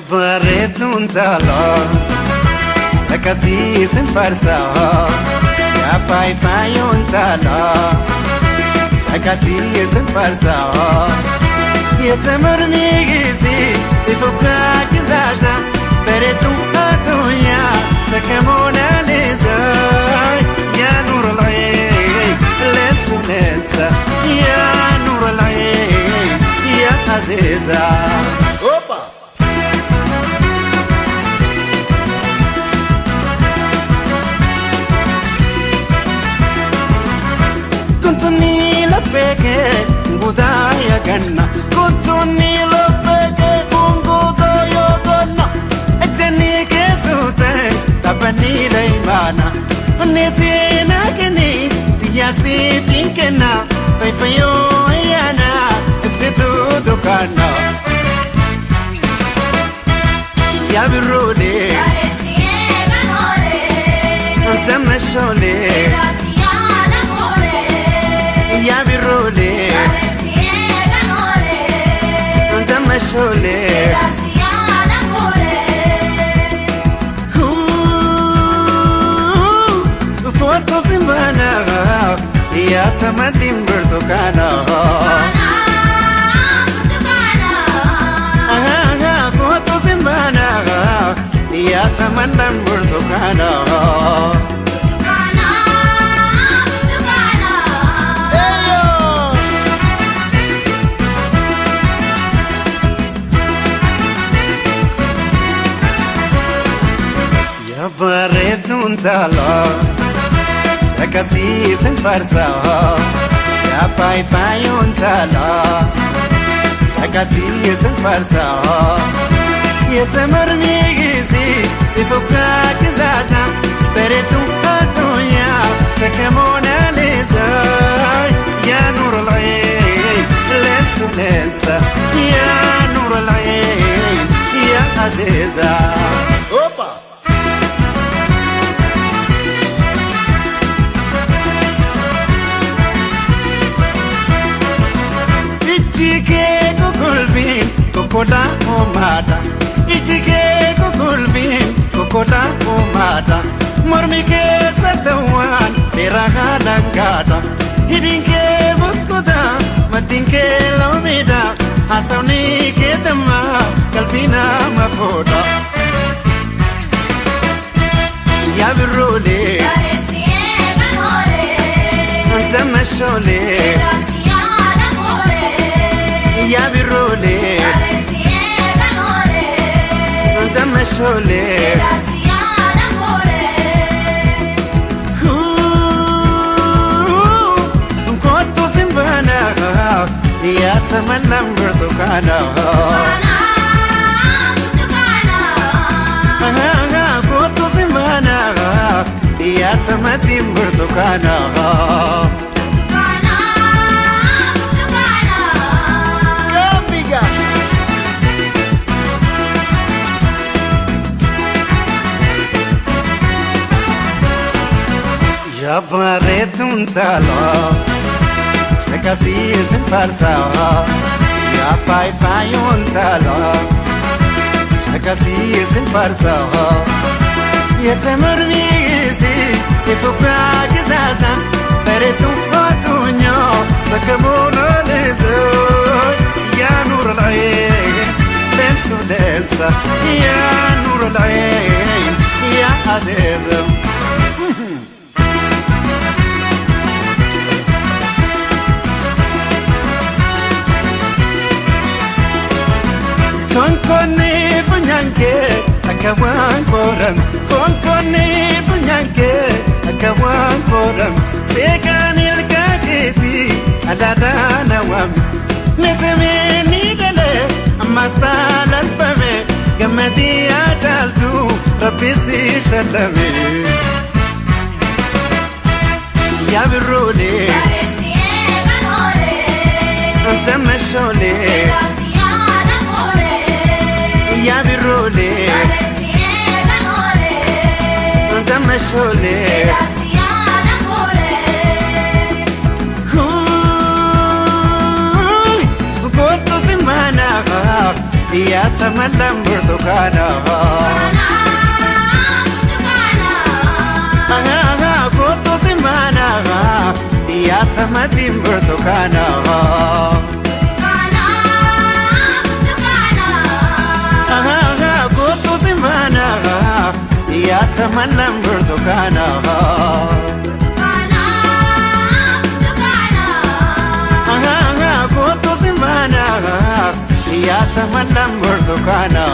bareeduun taalaa akkasiisin farsaa yaa faayifaayoon taalaa akkasiisin farsaa yetamurmii giisii ifukaa kizaasa bareeduun atuyaa takamoona leezaa yaa nuural'ee leessu leessa yaa nuural'ee yaa azeezaa. Beke ngudaya ganna kuntuni lo beke ungudoyo gonna ejeni kesute tabani leimana netina keni tiyasi pinkena faifayo yana situ dukana ya birode tamashole ya birole tamashole foto simbana ya tamadim bertukana foto simbana ya tamandan bertukana bareeduun taalaa akkasiisin farsaa yaa faayifaayoon taalaa akkasiisin farsaa yetamurmii giisii ifukaa kizaasa bareeduun atuyaa takamoona leezaa yaa nuural'ee leessu leessa yaa nuural'ee yaa azeezaa. Ichike kukulvin kokola omada Ichike kukulvin kokola omada Mormike satawan deraga dangada Hidinke muskuda matinke lomida Hasawni ketama kalbina mafoda Ya birole Antamashole ya birole tamashole koto simbana ya tamanam bertukana koto simbana ya tamadim bertukana ya bareeduun taalaa akkasiisin farsaa yaa faayifaayoon taalaa akkasiisin farsaa yetamurmii giisii ifukaa kizaasa bareeduun atuyaa takamoona leezaa yaa nuural'ee leessu leessa yaa nuural'ee yaa azeezaa. Konkoni funyanke akawan koram Konkoni funyanke akawan koram Sekanil kaketi adada nawam Netemeni dele amastal alfame Gamadi ajaltu rabbisi shalame Ya birole Antamashole ya birole tamashole koto simbana يا تملم برتقانا كنت سمانا يا تمدين برتقانا كنت سمانا يا تملم برتقانا كنت سمانا يا تملم برتقانا